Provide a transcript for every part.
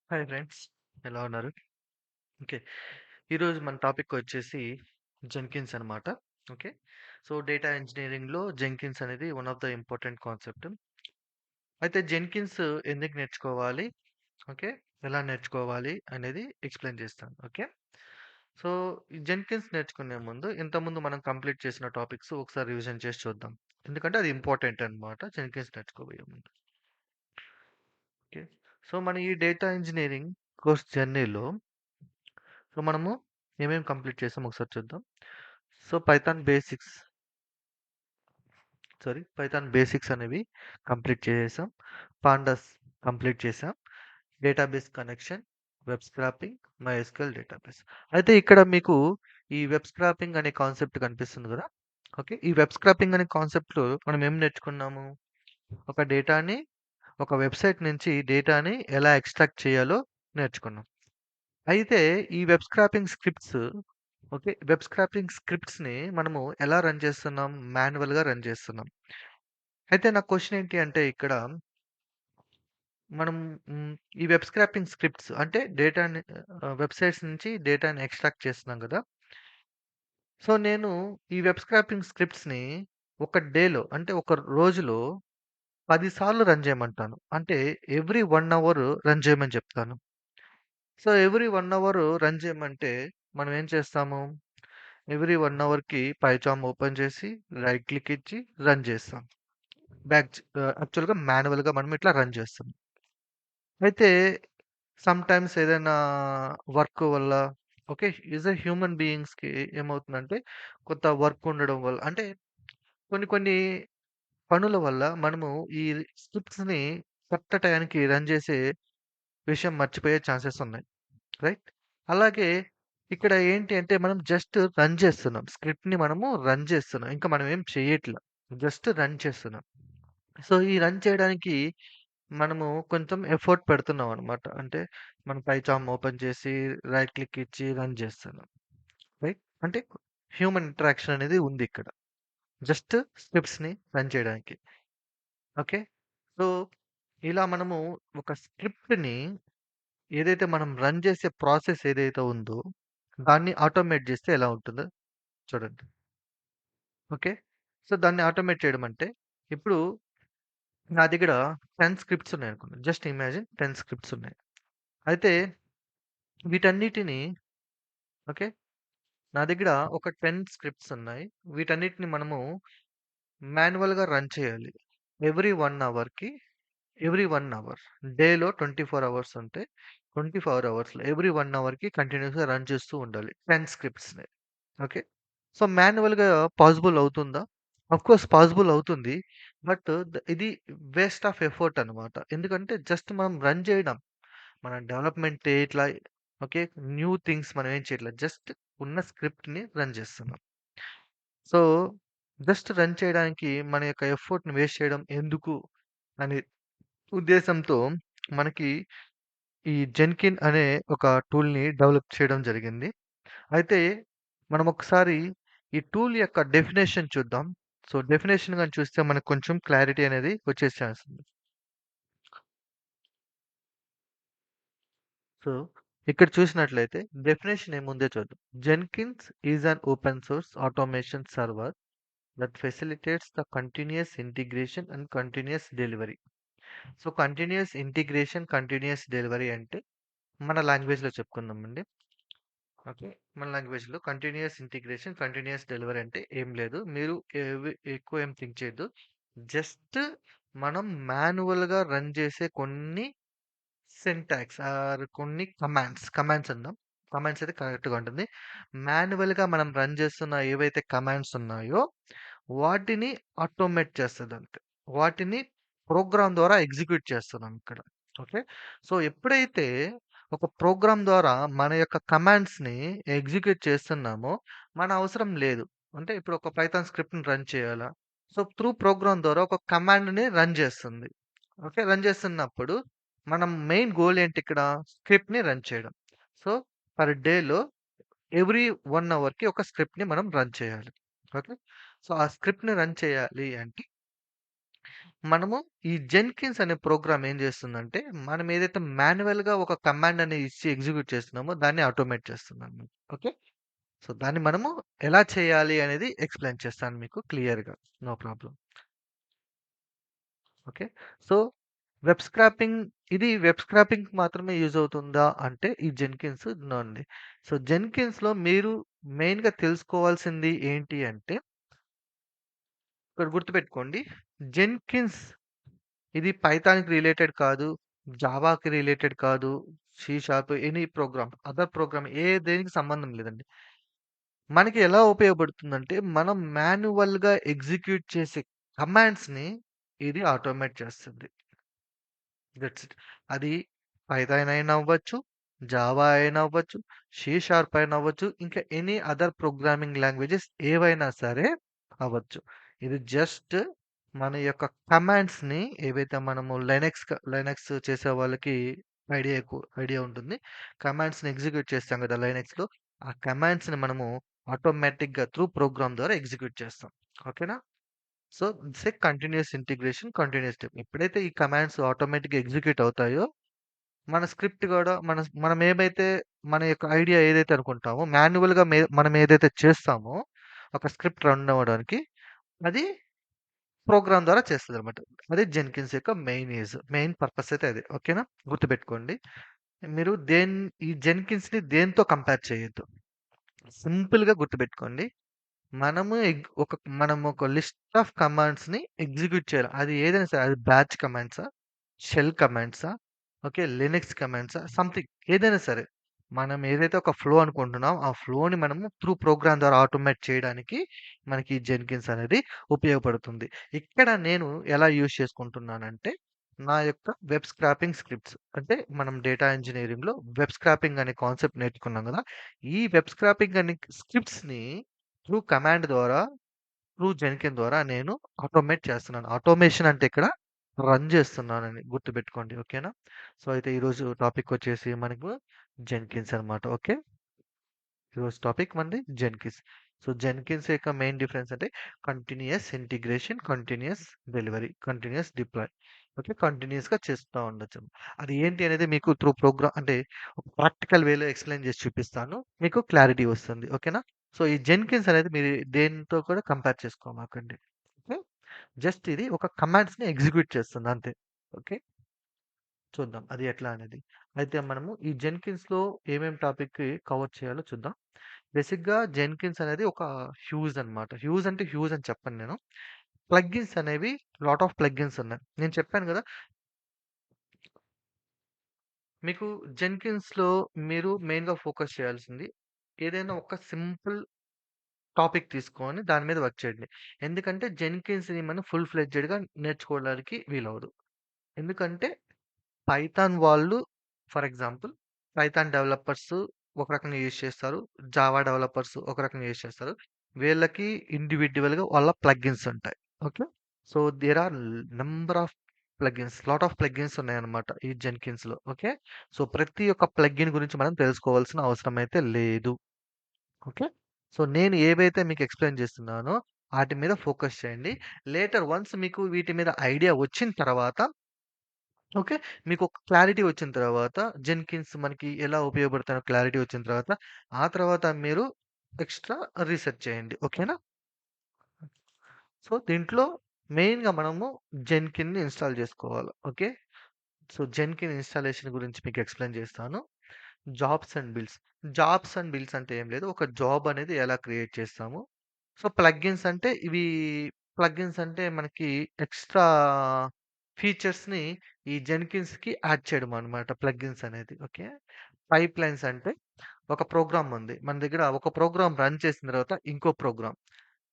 Hi friends. ఎలా ఉన్నారు? Okay. ఈరోజు మన టాపిక్ వచ్చేసి జెన్కిన్స్ అనమాట. ఓకే. సో, డేటా ఇంజినీరింగ్‌లో జెన్కిన్స్ అనేది one of the important concept. అయితే జెన్కిన్స్ ఎందుకు నేర్చుకోవాలి? ఓకే. ఎలా నేర్చుకోవాలి అనేది ఎక్స్‌ప్లెయిన్ చేస్తాను. ఓకే. సో, ఈ జెన్కిన్స్ నేర్చుకునే ముందు ఇంతకుముందు మనం కంప్లీట్ చేసిన టాపిక్స్ ఒకసారి రివిజన్ చేసి చూద్దాం. ఎందుకంటే అది ఇంపార్టెంట్ అనమాట జెన్కిన్స్ నేర్చుకోబోయే ముందు. ఓకే. సో, మన ఈ డేటా ఇంజినీరింగ్ కోర్స్ జర్నీలో సో, మనము ఏమేమి కంప్లీట్ చేసామో ఒకసారి చూద్దాం. సో, పైథాన్ బేసిక్స్ అనేవి కంప్లీట్ చేసేసాం. పాండాస్ కంప్లీట్ చేసాం. Database connection, web scrapping, MySQL database. అయితే ఇక్కడ మీకు ఈ వెబ్ స్క్రాపింగ్ అనే కాన్సెప్ట్ కనిపిస్తుంది కదా! ఓకే. ఈ వెబ్ స్క్రాపింగ్ అనే కాన్సెప్ట్‌లో మనం ఏం నేర్చుకున్నాము? ఒక డేటాని ఒక వెబ్‌సైట్ నుంచి డేటాని ఎలా ఎక్స్ట్రాక్ట్ చేయాలో నేర్చుకున్నాం. అయితే ఈ web scraping scripts okay. Web scraping స్క్రిప్ట్స్‌ని మనము ఎలా రన్ చేస్తున్నాం? మాన్యువల్‌గా రన్ చేస్తున్నాం. అయితే నా క్వెషన్ ఏంటి అంటే ఇక్కడ మనం ఈ వెబ్ స్క్రాపింగ్ స్క్రిప్ట్స్ అంటే డేటాని వెబ్‌సైట్స్ నుంచి డేటాని ఎక్స్ట్రాక్ట్ చేస్తున్నాం గదా! సో, నేను ఈ వెబ్ స్క్రాపింగ్ స్క్రిప్ట్స్‌ని ఒక డేలో అంటే ఒక రోజులో 10 సార్లు రన్ చేయమంటాను. అంటే ఎవ్రీ 1 అవర్ రన్ చేయమని చెప్తాను. సో, ఎవ్రీ 1 అవర్ రన్ చేయమంటే మనం ఏం చేస్తాము? ఎవ్రీ 1 అవర్‌కి పైచార్మ్ ఓపెన్ చేసి, రైట్ క్లిక్ ఇచ్చి రన్ చేస్తాం. యాక్చువల్‌గా మాన్యువల్‌గా మనం ఇట్లా రన్ చేస్తాం. అయితే సమ్‌టైమ్స్ ఏదైనా వర్క్ వల్ల ఓకే. యాస్ ఎ హ్యూమన్ బీయింగ్స్‌కి ఏమవుతుందంటే కొంత వర్క్ ఉండడం వల్ల అంటే కొన్ని కొన్ని పనుల వల్ల మనము ఈ స్క్రిప్ట్స్‌ని కరెక్ట్ టయానికి రన్ చేసే విషయం మర్చిపోయే ఛాన్సెస్ ఉన్నాయి. రైట్? అలాగే ఇక్కడ ఏంటి అంటే మనం జస్ట్ రన్ చేస్తున్నాం. స్క్రిప్ట్‌ని మనము రన్ చేస్తున్నాం. ఇంకా మనం ఏం చేయట్ల. జస్ట్ రన్ చేస్తున్నాం. సో, ఈ రన్ చేయడానికి మనము కొంచెం ఎఫర్ట్ పెడుతున్నామనమాట. అంటే మనం పైచార్మ్ ఓపెన్ చేసి రైట్ క్లిక్ ఇచ్చి రన్ చేస్తున్నాం. రైట్? అంటే హ్యూమన్ ఇంటరాక్షన్ అనేది ఉంది ఇక్కడ. జస్ట్ స్క్రిప్ట్స్‌ని రన్ చేయడానికి. ఓకే. సో, ఇలా మనము ఒక స్క్రిప్ట్‌ని ఏదైతే మనం రన్ చేసే ప్రాసెస్ ఏదైతే ఉందో దాన్ని ఆటోమేట్ చేస్తే ఎలా ఉంటుందో చూడండి. ఓకే. సో, దాన్ని ఆటోమేట్ చేయడం అంటే ఇప్పుడు నా దగ్గర 10 స్క్రిప్ట్స్ ఉన్నాయనుకోండి. జస్ట్ ఇమాజిన్ 10 స్క్రిప్ట్స్ ఉన్నాయి. అయితే వీటన్నిటిని ఓకే. నా దగ్గర ఒక 10 స్క్రిప్ట్స్ ఉన్నాయి. వీటన్నిటిని మనము మాన్యువల్‌గా రన్ చేయాలి. ఎవ్రీ 1 అవర్‌కి ఎవ్రీ 1 అవర్. డేలో 24 అవర్స్ ఉంటే 24 అవర్స్‌లో ఎవ్రీ 1 అవర్‌కి కంటిన్యూయస్‌గా రన్ చేస్తూ ఉండాలి. 10 స్క్రిప్ట్స్‌ని. ఓకే. సో, మాన్యువల్‌గా పాసిబుల్ అవుతుందా? ఆఫ్‌కోర్స్ పాసిబుల్ అవుతుంది. బట్ ఇది వేస్ట్ ఆఫ్ ఎఫర్ట్ అనమాట. ఎందుకంటే జస్ట్ మనం రన్ చేయడం. మన డెవలప్‌మెంట్ ఇట్లా ఓకే. న్యూ థింగ్స్ మనం ఏం చేయట్లేదు. జస్ట్ ఉన్న స్క్రిప్ట్‌ని రన్ చేస్తున్నాం. సో, జస్ట్ రన్ చేయడానికి మన యొక్క ఎఫర్ట్‌ని వేస్ట్ చేయడం ఎందుకు అనే ఉద్దేశంతో మనకి ఈ జెన్కిన్ అనే ఒక టూల్‌ని డెవలప్ చేయడం జరిగింది. అయితే మనం ఒకసారి ఈ టూల్ యొక్క డెఫినిషన్ చూద్దాం. సో, డెఫినిషన్ గాని చూస్తే మనకు కొంచెం క్లారిటీ అనేది వచ్చే ఛాన్స్ ఉంది. సో, ఇక్కడ చూసినట్లయితే డెఫినిషన్ ఏముందో చూద్దాం. Jenkins is an open source automation server that facilitates the continuous integration and continuous delivery. So, continuous integration, continuous delivery అంటే మన లాంగ్వేజ్‌లో చెప్పుకుందామండి. ఓకే. మన లాంగ్వేజ్‌లో కంటిన్యూయస్ ఇంటిగ్రేషన్, కంటిన్యూయస్ డెలివరీ అంటే ఏం లేదు. మీరు ఎక్కువ ఏం థింక్ చేయొద్దు. జస్ట్ మనం మాన్యువల్‌గా రన్ చేసే కొన్ని సింటాక్స్ కొన్ని కమాండ్స్ అందాం. కమాండ్స్ అయితే కరెక్ట్‌గా ఉంటుంది. మాన్యువల్‌గా మనం రన్ చేస్తున్న ఏవైతే కమాండ్స్ ఉన్నాయో వాటిని ఆటోమేట్ చేస్తదంతే. వాటిని ప్రోగ్రామ్ ద్వారా ఎగ్జిక్యూట్ చేస్తున్నాం ఇక్కడ. ఓకే. సో, ఎప్పుడైతే ఒక ప్రోగ్రామ్ ద్వారా మన యొక్క కమాండ్స్‌ని ఎగ్జిక్యూట్ చేస్తున్నామో మన అవసరం లేదు. అంటే ఇప్పుడు ఒక పైథాన్ స్క్రిప్ట్‌ని రన్ చేయాలా? సో, త్రూ ప్రోగ్రామ్ ద్వారా ఒక కమాండ్‌ని రన్ చేస్తుంది. ఓకే. రన్ చేస్తున్నప్పుడు మనం మెయిన్ గోల్ ఏంటి ఇక్కడ? స్క్రిప్ట్‌ని రన్ చేయడం. సో, పర్ డేలో ఎవ్రీ 1 అవర్‌కి ఒక స్క్రిప్ట్‌ని మనం రన్ చేయాలి. ఓకే. సో, ఆ స్క్రిప్ట్‌ని రన్ చేయాలి అంటే మనము ఈ జెన్కిన్స్ అనే ప్రోగ్రామ్ ఏం చేస్తుందంటే, మనం ఏదైతే మాన్యువల్‌గా ఒక కమాండ్ అనేది ఇచ్చి ఎగ్జిక్యూట్ చేస్తున్నామో దాన్ని ఆటోమేట్ చేస్తుందన్నమాట. ఓకే. సో, దాన్ని మనము ఎలా చేయాలి అనేది ఎక్స్‌ప్లెయిన్ చేస్తాను మీకు క్లియర్‌గా. No problem. Okay. So, web స్క్రాపింగ్‌కి మాత్రమే యూజ్ అవుతుందా అంటే ఈ జెన్కిన్స్ నో అండి. సో, జెన్కిన్స్‌లో మీరు మెయిన్‌గా తెలుసుకోవాల్సింది ఏంటి అంటే, ఇక్కడ గుర్తుపెట్టుకోండి. జెన్కిన్స్ ఇది పైథాన్‌కి రిలేటెడ్ కాదు. జావాకి రిలేటెడ్ కాదు. C sharp any program, other program దేనికి సంబంధం లేదండి. మనకి ఎలా ఉపయోగపడుతుందంటే, మనం మాన్యువల్‌గా ఎగ్జిక్యూట్ చేసే కమాండ్స్‌ని ఇది ఆటోమేట్ చేస్తుంది. That's it. అది పైథాన్ అయినా అవ్వచ్చు, జావా అయినా అవ్వచ్చు, సి షార్ప్ అయినా అవ్వచ్చు, ఇంకా ఎనీ అదర్ ప్రోగ్రామింగ్ లాంగ్వేజెస్ ఏవైనా సరే అవ్వచ్చు. ఇది జస్ట్ మన యొక్క కమాండ్స్‌ని ఏవైతే మనము లైనక్స్ చేసే వాళ్ళకి ఐడియా ఉంటుంది. కమాండ్స్‌ని ఎగ్జిక్యూట్ చేస్తాం కదా! లైనక్స్‌లో. ఆ కమాండ్స్‌ని మనము ఆటోమేటిక్‌గా త్రూ ప్రోగ్రామ్ ద్వారా ఎగ్జిక్యూట్ చేస్తాం. ఓకేనా? So, continuous integration, continuous step. ఎప్పుడైతే ఈ కమాండ్స్ ఆటోమేటిక్‌గా ఎగ్జిక్యూట్ అవుతాయో, మన స్క్రిప్ట్ గూడా మనం ఏమైతే మన యొక్క ఐడియా ఏదైతే అనుకుంటామో, మాన్యువల్‌గా మనం ఏదైతే చేస్తామో, ఒక స్క్రిప్ట్ రన్ అవ్వడానికి, అది ప్రోగ్రామ్ ద్వారా చేస్తదనమాట. అది జెన్కిన్స్ యొక్క మెయిన్ పర్పస్ అయితే అదే. ఓకేనా? గుర్తుపెట్టుకోండి. మీరు ఈ జెన్కిన్స్‌ని దేనితో కంపేర్ చేయొద్దు. సింపుల్‌గా గుర్తుపెట్టుకోండి. మనం ఒక లిస్ట్ ఆఫ్ కమాండ్స్‌ని ఎగ్జిక్యూట్ చేయాలి. అది ఏదైనా సరే, అది బ్యాచ్ కమాండ్సా, షెల్ కమాండ్సా, ఓకే, లినక్స్ కమాండ్సా, సంథింగ్ ఏదైనా సరే. మనం ఏదైతే ఒక ఫ్లో అనుకుంటున్నామో, ఆ ఫ్లోని మనము త్రూ ప్రోగ్రామ్ ద్వారా ఆటోమేట్ చేయడానికి మనకి ఈ జెన్కిన్స్ అనేది ఉపయోగపడుతుంది. ఇక్కడ నేను ఎలా యూజ్ చేసుకుంటున్నానంటే, నా యొక్క వెబ్ స్క్రాపింగ్ స్క్రిప్ట్స్. అంటే మనం డేటా ఇంజినీరింగ్‌లో వెబ్ స్క్రాపింగ్ అనే కాన్సెప్ట్ నేర్చుకున్నాం గదా! ఈ వెబ్ స్క్రాపింగ్ అనే స్క్రిప్ట్స్‌ని త్రూ కమాండ్ ద్వారా, త్రూ జెన్కిన్ ద్వారా నేను ఆటోమేట్ చేస్తున్నాను. ఆటోమేషన్ అంటే ఇక్కడ రన్ చేస్తున్నానని గుర్తుపెట్టుకోండి. ఓకేనా? సో, అయితే ఈరోజు టాపిక్ వచ్చేసి మనకు జెన్కిన్స్ అన్నమాట. ఓకే. ఈరోజు టాపిక్ మనది జెన్కిన్స్. సో, జెన్కిన్స్ యొక్క మెయిన్ డిఫరెన్స్ అంటే continuous integration, continuous delivery, continuous deploy. Okay. కంటిన్యూయస్‌గా చేస్తా ఉండొచ్చు. అది ఏంటి అనేది మీకు త్రూ ప్రోగ్రామ్ అంటే ఒక ప్రాక్టికల్ వేలో ఎక్స్‌ప్లెయిన్ చేసి చూపిస్తాను. మీకు క్లారిటీ వస్తుంది. ఓకేనా? సో, ఈ జెన్కిన్స్ అనేది మీరు దేనితో కూడా కంపేర్ చేసుకోమాకండి. ఓకే. జస్ట్ ఇది ఒక కమాండ్స్‌ని ఎగ్జిక్యూట్ చేస్తుంది అంతే. ఓకే. చూద్దాం అది ఎట్లా అనేది. అయితే మనము ఈ జెన్కిన్స్‌లో ఏమేం కవర్ చేయాలో చూద్దాం. బేసిక్‌గా జెన్కిన్స్ అనేది ఒక హ్యూజ్ అన్నమాట. హ్యూజ్ అంటే హ్యూజ్ అని చెప్పను నేను. ప్లగిన్స్ అనేవి లాట్ ఆఫ్ ప్లగిన్స్ ఉన్నాయి. నేను చెప్పాను గదా! మీకు జెన్కిన్స్‌లో మీరు మెయిన్‌గా ఫోకస్ చేయాల్సింది ఏదైనా ఒక సింపుల్ టాపిక్ తీసుకొని దాని మీద వర్క్ చేయండి. ఎందుకంటే జెన్కిన్స్‌ని మనం ఫుల్ ఫ్లెడ్జెడ్‌గా నేర్చుకోవడానికి వీలవ్వదు. ఎందుకంటే పైథాన్ వాళ్ళు ఫర్ ఎగ్జాంపుల్ పైథాన్ డెవలపర్స్ ఒక రకంగా యూజ్ చేస్తారు. జావా డెవలపర్స్ ఒక రకంగా యూజ్ చేస్తారు. వీళ్ళకి ఇండివిడ్యువల్‌గా వాళ్ళ ప్లగిన్స్ ఉంటాయి. Okay. So, there are number of lot of plugins ఉన్నాయన్నమాట ఈ జెన్కిన్స్‌లో. ఓకే. సో, ప్రతి ఒక్క ప్లగిన్ గురించి మనం తెలుసుకోవాల్సిన అవసరం అయితే లేదు. ఓకే. సో, నేను ఏవైతే మీకు ఎక్స్‌ప్లెయిన్ చేస్తున్నానో ఆటి మీద ఫోకస్ చేయండి. లేటర్ వన్స్ మీకు వీటి మీద ఐడియా వచ్చిన తర్వాత ఓకే. మీకొక క్లారిటీ వచ్చిన తర్వాత జెన్కిన్స్ మనకి ఎలా ఉపయోగపడతాయో క్లారిటీ వచ్చిన తర్వాత, ఆ తర్వాత మీరు ఎక్స్‌ట్రా రీసెర్చ్ చేయండి. ఓకేనా? సో, దీంట్లో మెయిన్‌గా మనము జెన్కిన్‌ని ఇన్‌స్టాల్ చేసుకోవాలి. ఓకే. సో, జెన్కిన్ ఇన్‌స్టాలేషన్ గురించి మీకు ఎక్స్‌ప్లెయిన్ చేస్తాను. Jobs and bills. Jobs and bills అంటే ఏం లేదు. ఒక జాబ్ అనేది ఎలా క్రియేట్ చేస్తాము. సో, ప్లగిన్స్ అంటే మనకి ఎక్స్‌ట్రా ఫీచర్స్‌ని ఈ జెన్కిన్స్‌కి యాడ్ చేయడం అన్నమాట ప్లగిన్స్ అనేది. ఓకే. పైప్‌లైన్స్ అంటే ఒక ప్రోగ్రామ్ ఉంది. మన దగ్గర ఒక ప్రోగ్రామ్ రన్ చేసిన తర్వాత ఇంకో ప్రోగ్రామ్.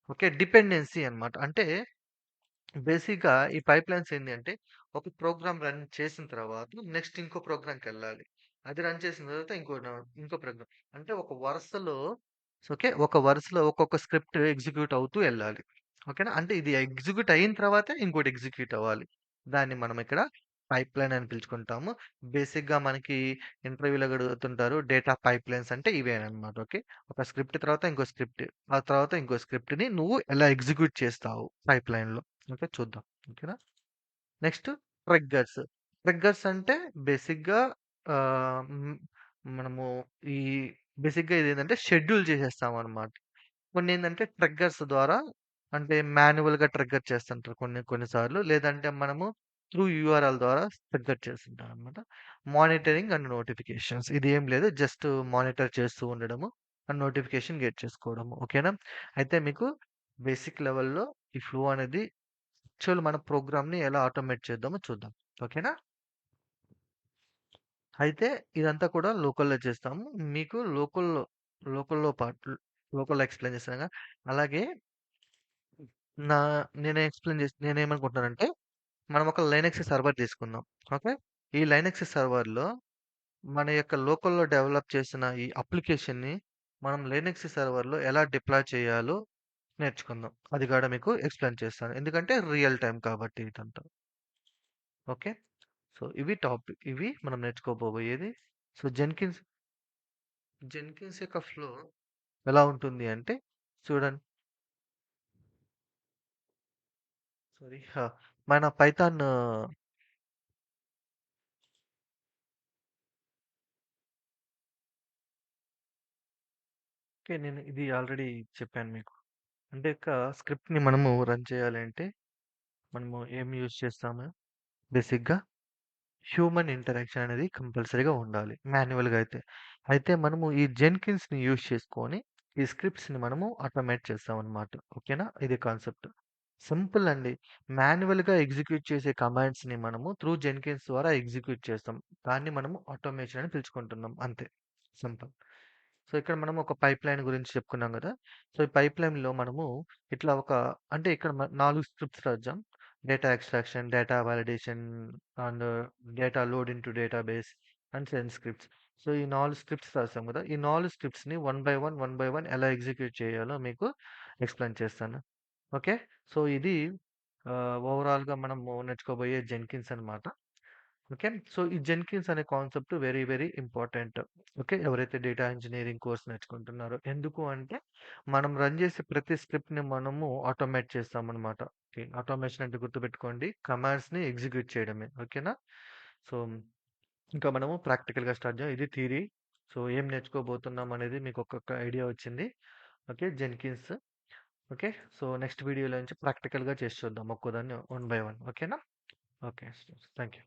ఓకే. డిపెండెన్సీ అన్నమాట. అంటే బేసిక్‌గా ఈ పైప్‌లైన్స్ ఏంది అంటే, ఒక ప్రోగ్రామ్ రన్ చేసిన తర్వాత నెక్స్ట్ ఇంకో ప్రోగ్రామ్‌కెళ్ళాలి. అది రన్ చేసిన తర్వాత ఇంకో ప్రోగ్రామ్. అంటే ఒక వరుసలో ఒక్కొక్క స్క్రిప్ట్ ఎగ్జిక్యూట్ అవుతూ ఎళ్ళాలి. ఓకేనా? అంటే ఇది ఎగ్జిక్యూట్ అయిన తర్వాతే ఇంకోటి ఎగ్జిక్యూట్ అవ్వాలి. దాన్ని మనం ఇక్కడ పైప్‌లైన్ అని పిలుచుకుంటాము. బేసిక్‌గా మనకి ఇంటర్వ్యూలో కూడా అడుగుతుంటారు. డేటా పైప్‌లైన్స్ అంటే ఇవేనన్నమాట. ఓకే. ఒక స్క్రిప్ట్ తర్వాత ఇంకో స్క్రిప్ట్. ఆ తర్వాత ఇంకో స్క్రిప్ట్‌ని నువ్వు ఎలా ఎగ్జిక్యూట్ చేస్తావు పైప్‌లైన్‌లో. ఓకే. చూద్దాం. ఓకేనా? Next triggers. ట్రిగ్గర్స్ అంటే బేసిక్‌గా హ్మ్, మనము ఈ బేసిక్‌గా ఇదేంటంటే షెడ్యూల్ చేసేస్తామనమాట. కొన్నేందంటే ట్రిగ్గర్స్ ద్వారా అంటే మాన్యువల్‌గా ట్రిగ్గర్ చేస్తుంటారు కొన్ని కొన్ని సార్లు. లేదంటే మనము త్రూ యూఆర్ఎల్ ద్వారా ట్రిగ్గర్ చేస్తుంటామనమాట. మానిటరింగ్ అండ్ నోటిఫికేషన్స్ ఇది ఏం లేదు. జస్ట్ మానిటర్ చేస్తూ ఉండడము. అండ్ నోటిఫికేషన్ గెట్ చేసుకోవడము. ఓకేనా? అయితే మీకు బేసిక్ లెవెల్‌లో ఈ ఫ్లో అనేది యాక్చువల్ మన ప్రోగ్రామ్‌ని ఎలా ఆటోమేట్ చేద్దామో చూద్దాం. ఓకేనా? అయితే ఇదంతా కూడా లోకల్‌లో చేస్తాము. మీకు లోకల్‌లో లోకల్‌లో ఎక్స్‌ప్లెయిన్ చేశానుగా. అలాగే నా నేనేమనుకుంటున్నానంటే, మనం ఒక లైనక్స్ సర్వర్ తీసుకుందాం. ఓకే. ఈ లైనక్స్ సర్వర్‌లో మన యొక్క లోకల్‌లో డెవలప్ చేసిన ఈ అప్లికేషన్‌ని మనం లైనక్స్ సర్వర్‌లో ఎలా డిప్లాయ్ చేయాలో నేర్చుకుందాం. అది కూడా మీకు ఎక్స్‌ప్లెయిన్ చేస్తాను. ఎందుకంటే రియల్ టైమ్ కాబట్టి ఇదంతా. ఓకే. సో, ఇవి మనం నేర్చుకోబోయేది. సో, జెన్కిన్స్ యొక్క ఫ్లో ఎలా ఉంటుంది అంటే చూడండి. సారీ. మన పైథాన్ ఓకే. నేను ఇది ఆల్రెడీ చెప్పాను మీకు. అంటే స్క్రిప్ట్‌ని మనము రన్ చేయాలి అంటే మనము ఏం యూజ్ చేస్తాము బేసిక్‌గా హ్యూమన్ ఇంటరాక్షన్ అనేది కంపల్సరీగా ఉండాలి. మాన్యువల్‌గా అయితే. అయితే మనము ఈ జెన్కిన్స్‌ని యూజ్ చేసుకొని ఈ స్క్రిప్ట్స్‌ని మనము ఆటోమేట్ చేస్తామన్నమాట. ఓకేనా? ఇది కాన్సెప్ట్. సింపుల్ అండి. మాన్యువల్‌గా ఎగ్జిక్యూట్ చేసే కమాండ్స్‌ని మనము త్రూ జెన్కిన్స్ ద్వారా ఎగ్జిక్యూట్ చేస్తాం. దాన్ని మనము ఆటోమేషన్ అని పిలుచుకుంటున్నాం. అంతే. సింపుల్. సో, ఇక్కడ మనం ఒక పైప్‌లైన్ గురించి చెప్పుకున్నాం గదా! సో, ఈ పైప్‌లైన్‌లో మనము ఇట్లా అంటే ఇక్కడ 4 స్క్రిప్ట్స్ రాద్దాం. Data extraction, data validation and data load into database and send scripts. So, ఈ 4 స్క్రిప్ట్స్ రాసాం గదా! ఈ 4 స్క్రిప్ట్స్‌ని వన్ బై వన్ ఎలా ఎగ్జిక్యూట్ చేయాలో మీకు ఎక్స్‌ప్లెయిన్ చేస్తాను. ఓకే. సో, ఇది ఓవరాల్‌గా మనము నేర్చుకోబోయే జెన్కిన్స్ అన్నమాట. ఓకే. సో, ఈ జెన్కిన్స్ అనే concept very, very important. Okay. ఎవరైతే డేటా ఇంజినీరింగ్ కోర్స్ నేర్చుకుంటున్నారో. ఎందుకు అంటే, మనం రన్ చేసే ప్రతి స్క్రిప్ట్‌ని మనము ఆటోమేట్ చేస్తామనమాట. ఓకే. ఆటోమేషన్ అంటే గుర్తుపెట్టుకోండి. కమాండ్స్‌ని ఎగ్జిక్యూట్ చేయడమే. ఓకేనా? సో, ఇంకా మనము ప్రాక్టికల్‌గా స్టార్ట్ చేద్దాం. ఇది థియరీ. సో, ఏం నేర్చుకోబోతున్నాం అనేది మీకు ఒక్కొక్క ఐడియా వచ్చింది. Okay. Jenkins. Okay. So, next వీడియోలో నుంచి ప్రాక్టికల్‌గా చేసి చూద్దాం. ఒక్కోదాన్ని వన్ బై వన్. ఓకేనా? ఓకే. Thank you.